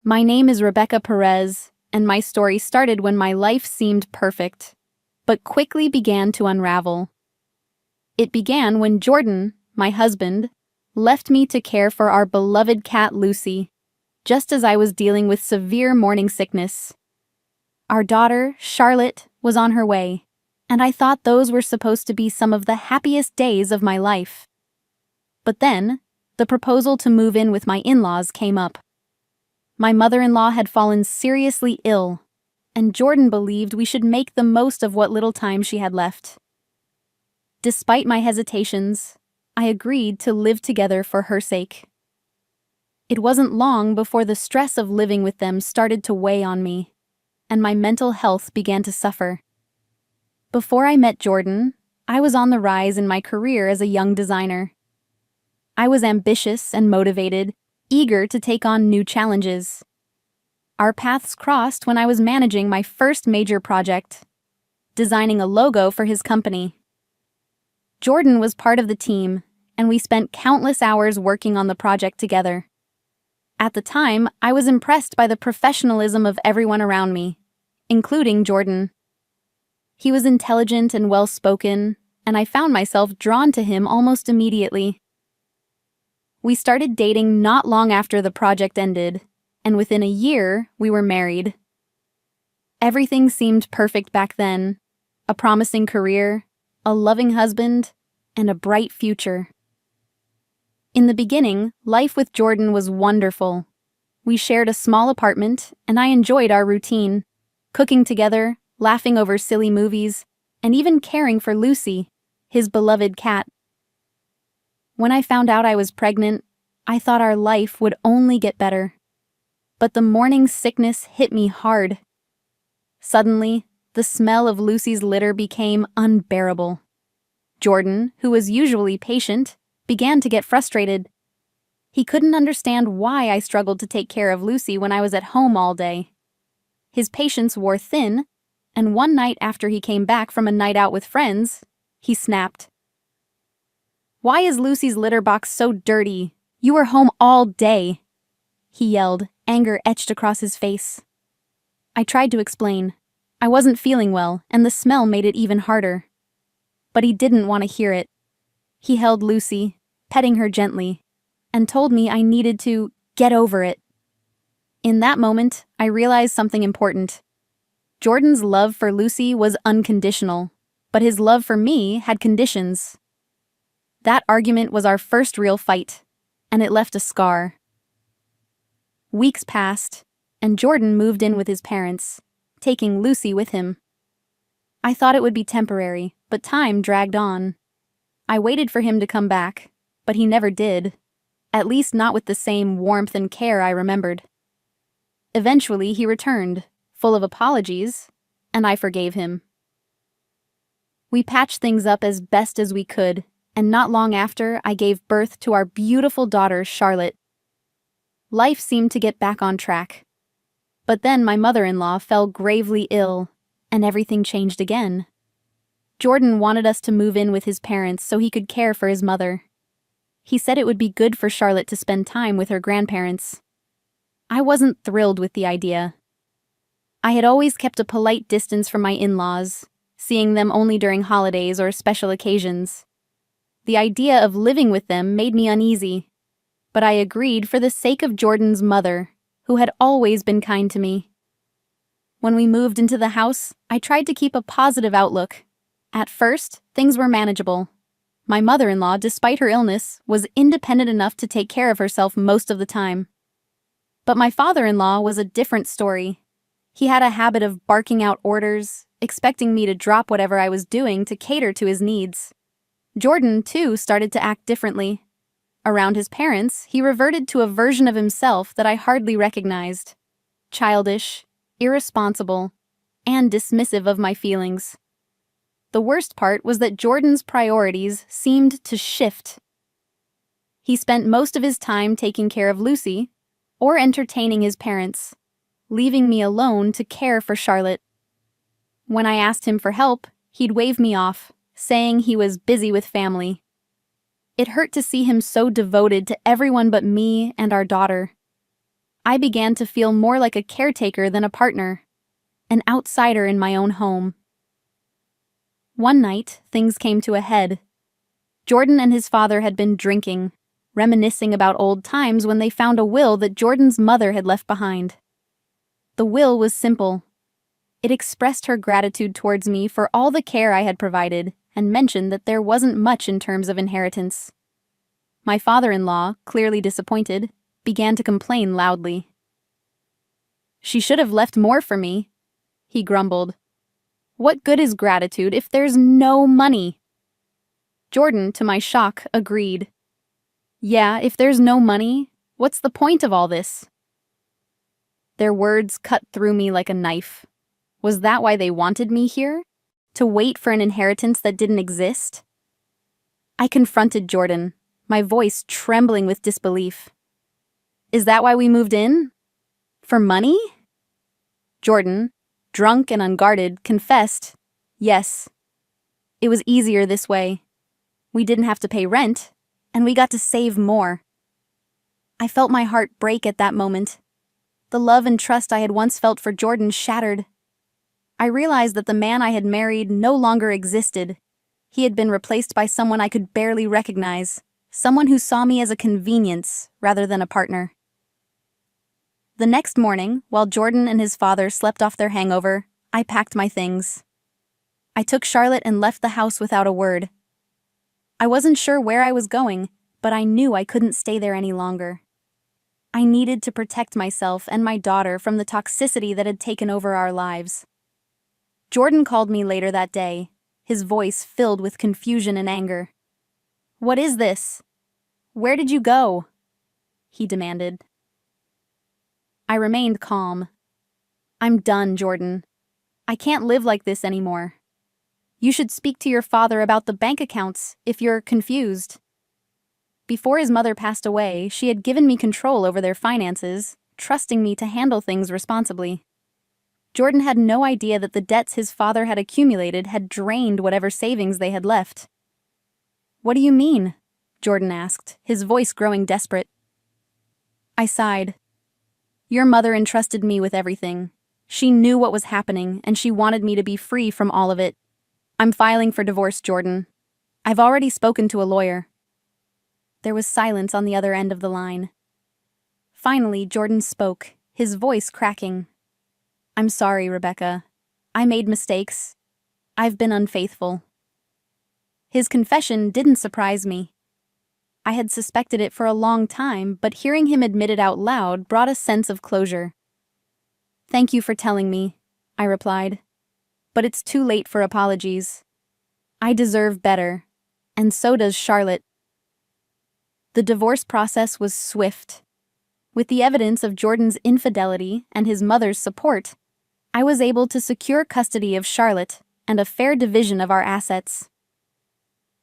My name is Rebecca Perez, and my story started when my life seemed perfect, but quickly began to unravel. It began when Jordan, my husband, left me to care for our beloved cat Lucy, just as I was dealing with severe morning sickness. Our daughter, Charlotte, was on her way, and I thought those were supposed to be some of the happiest days of my life. But then, the proposal to move in with my in-laws came up. My mother-in-law had fallen seriously ill, and Jordan believed we should make the most of what little time she had left. Despite my hesitations, I agreed to live together for her sake. It wasn't long before the stress of living with them started to weigh on me, and my mental health began to suffer. Before I met Jordan, I was on the rise in my career as a young designer. I was ambitious and motivated, eager to take on new challenges. Our paths crossed when I was managing my first major project, designing a logo for his company. Jordan was part of the team, and we spent countless hours working on the project together. At the time, I was impressed by the professionalism of everyone around me, including Jordan. He was intelligent and well-spoken, and I found myself drawn to him almost immediately. We started dating not long after the project ended, and within a year, we were married. Everything seemed perfect back then: a promising career, a loving husband, and a bright future. In the beginning, life with Jordan was wonderful. We shared a small apartment, and I enjoyed our routine, cooking together, laughing over silly movies, and even caring for Lucy, his beloved cat. When I found out I was pregnant, I thought our life would only get better. But the morning sickness hit me hard. Suddenly, the smell of Lucy's litter became unbearable. Jordan, who was usually patient, began to get frustrated. He couldn't understand why I struggled to take care of Lucy when I was at home all day. His patience wore thin, and one night after he came back from a night out with friends, he snapped. "Why is Lucy's litter box so dirty? You were home all day," he yelled, anger etched across his face. I tried to explain. I wasn't feeling well, and the smell made it even harder. But he didn't want to hear it. He held Lucy, petting her gently, and told me I needed to get over it. In that moment, I realized something important. Jordan's love for Lucy was unconditional, but his love for me had conditions. That argument was our first real fight, and it left a scar. Weeks passed, and Jordan moved in with his parents, taking Lucy with him. I thought it would be temporary, but time dragged on. I waited for him to come back, but he never did, at least not with the same warmth and care I remembered. Eventually, he returned, full of apologies, and I forgave him. We patched things up as best as we could, and not long after, I gave birth to our beautiful daughter, Charlotte. Life seemed to get back on track. But then my mother-in-law fell gravely ill, and everything changed again. Jordan wanted us to move in with his parents so he could care for his mother. He said it would be good for Charlotte to spend time with her grandparents. I wasn't thrilled with the idea. I had always kept a polite distance from my in-laws, seeing them only during holidays or special occasions. The idea of living with them made me uneasy, but I agreed for the sake of Jordan's mother, who had always been kind to me. When we moved into the house, I tried to keep a positive outlook. At first, things were manageable. My mother-in-law, despite her illness, was independent enough to take care of herself most of the time. But my father-in-law was a different story. He had a habit of barking out orders, expecting me to drop whatever I was doing to cater to his needs. Jordan, too, started to act differently. Around his parents, he reverted to a version of himself that I hardly recognized. Childish, irresponsible, and dismissive of my feelings. The worst part was that Jordan's priorities seemed to shift. He spent most of his time taking care of Lucy or entertaining his parents, leaving me alone to care for Charlotte. When I asked him for help, he'd wave me off, saying he was busy with family. It hurt to see him so devoted to everyone but me and our daughter. I began to feel more like a caretaker than a partner, an outsider in my own home. One night, things came to a head. Jordan and his father had been drinking, reminiscing about old times when they found a will that Jordan's mother had left behind. The will was simple. It expressed her gratitude towards me for all the care I had provided and mentioned that there wasn't much in terms of inheritance. My father-in-law, clearly disappointed, began to complain loudly. "She should have left more for me," he grumbled. "What good is gratitude if there's no money?" Jordan, to my shock, agreed. "Yeah, if there's no money, what's the point of all this?" Their words cut through me like a knife. Was that why they wanted me here? To wait for an inheritance that didn't exist? I confronted Jordan, my voice trembling with disbelief. "Is that why we moved in? For money?" Jordan, drunk and unguarded, confessed, "Yes. It was easier this way. We didn't have to pay rent, and we got to save more." I felt my heart break at that moment. The love and trust I had once felt for Jordan shattered. I realized that the man I had married no longer existed. He had been replaced by someone I could barely recognize, someone who saw me as a convenience rather than a partner. The next morning, while Jordan and his father slept off their hangover, I packed my things. I took Charlotte and left the house without a word. I wasn't sure where I was going, but I knew I couldn't stay there any longer. I needed to protect myself and my daughter from the toxicity that had taken over our lives. Jordan called me later that day, his voice filled with confusion and anger. "What is this? Where did you go?" he demanded. I remained calm. "I'm done, Jordan. I can't live like this anymore. You should speak to your father about the bank accounts if you're confused." Before his mother passed away, she had given me control over their finances, trusting me to handle things responsibly. Jordan had no idea that the debts his father had accumulated had drained whatever savings they had left. "What do you mean?" Jordan asked, his voice growing desperate. I sighed. "Your mother entrusted me with everything. She knew what was happening, and she wanted me to be free from all of it. I'm filing for divorce, Jordan. I've already spoken to a lawyer." There was silence on the other end of the line. Finally, Jordan spoke, his voice cracking. "I'm sorry, Rebecca. I made mistakes. I've been unfaithful." His confession didn't surprise me. I had suspected it for a long time, but hearing him admit it out loud brought a sense of closure. "Thank you for telling me," I replied. "But it's too late for apologies. I deserve better, and so does Charlotte." The divorce process was swift. With the evidence of Jordan's infidelity and his mother's support, I was able to secure custody of Charlotte and a fair division of our assets.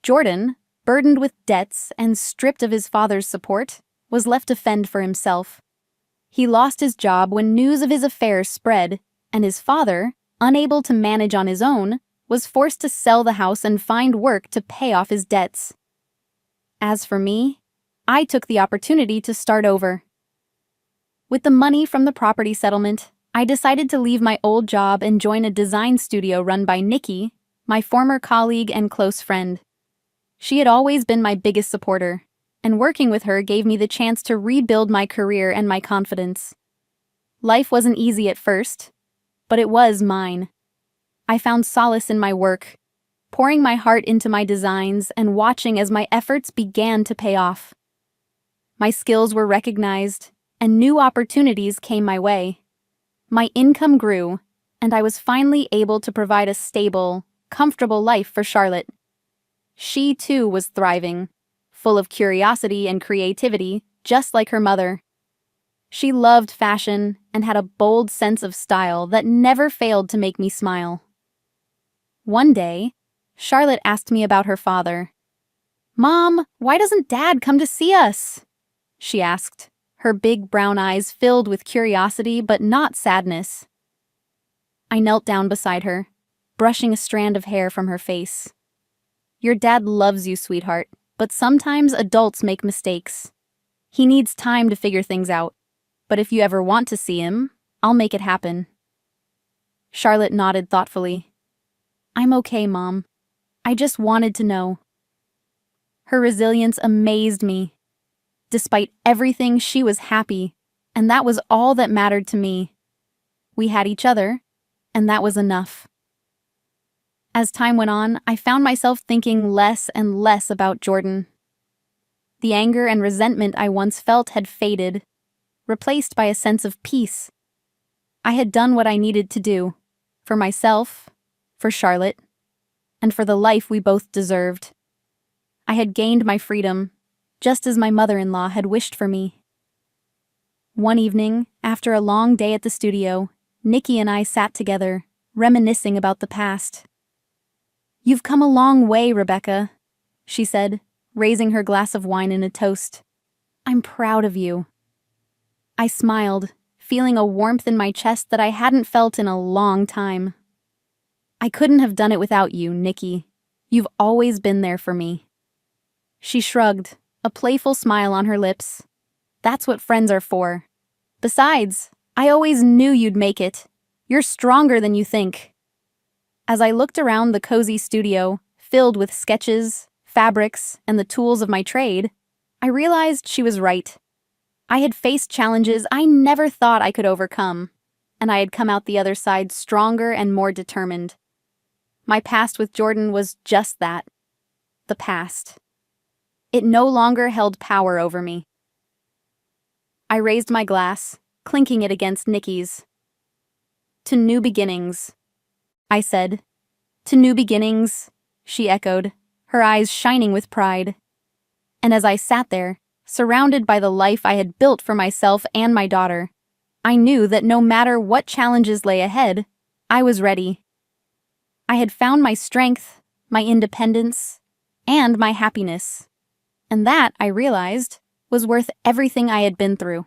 Jordan, burdened with debts and stripped of his father's support, was left to fend for himself. He lost his job when news of his affairs spread, and his father, unable to manage on his own, was forced to sell the house and find work to pay off his debts. As for me, I took the opportunity to start over. With the money from the property settlement, I decided to leave my old job and join a design studio run by Nikki, my former colleague and close friend. She had always been my biggest supporter, and working with her gave me the chance to rebuild my career and my confidence. Life wasn't easy at first, but it was mine. I found solace in my work, pouring my heart into my designs and watching as my efforts began to pay off. My skills were recognized, and new opportunities came my way. My income grew, and I was finally able to provide a stable, comfortable life for Charlotte. She, too, was thriving, full of curiosity and creativity, just like her mother. She loved fashion and had a bold sense of style that never failed to make me smile. One day, Charlotte asked me about her father. "Mom, why doesn't Dad come to see us?" she asked, her big brown eyes filled with curiosity but not sadness. I knelt down beside her, brushing a strand of hair from her face. "Your dad loves you, sweetheart, but sometimes adults make mistakes. He needs time to figure things out. But if you ever want to see him, I'll make it happen. Charlotte nodded thoughtfully. I'm okay, Mom. I just wanted to know. Her resilience amazed me. Despite everything, she was happy, and that was all that mattered to me. We had each other, and that was enough. As time went on, I found myself thinking less and less about Jordan. The anger and resentment I once felt had faded, replaced by a sense of peace. I had done what I needed to do, for myself, for Charlotte, and for the life we both deserved. I had gained my freedom, just as my mother-in-law had wished for me. One evening, after a long day at the studio, Nikki and I sat together, reminiscing about the past. You've come a long way, Rebecca, she said, raising her glass of wine in a toast. I'm proud of you. I smiled, feeling a warmth in my chest that I hadn't felt in a long time. I couldn't have done it without you, Nikki. You've always been there for me. She shrugged, a playful smile on her lips. That's what friends are for. Besides, I always knew you'd make it. You're stronger than you think. As I looked around the cozy studio, filled with sketches, fabrics, and the tools of my trade, I realized she was right. I had faced challenges I never thought I could overcome, and I had come out the other side stronger and more determined. My past with Jordan was just that, the past. It no longer held power over me. I raised my glass, clinking it against Nikki's. To new beginnings, I said. To new beginnings, she echoed, her eyes shining with pride. And as I sat there, surrounded by the life I had built for myself and my daughter, I knew that no matter what challenges lay ahead, I was ready. I had found my strength, my independence, and my happiness. And that, I realized, was worth everything I had been through.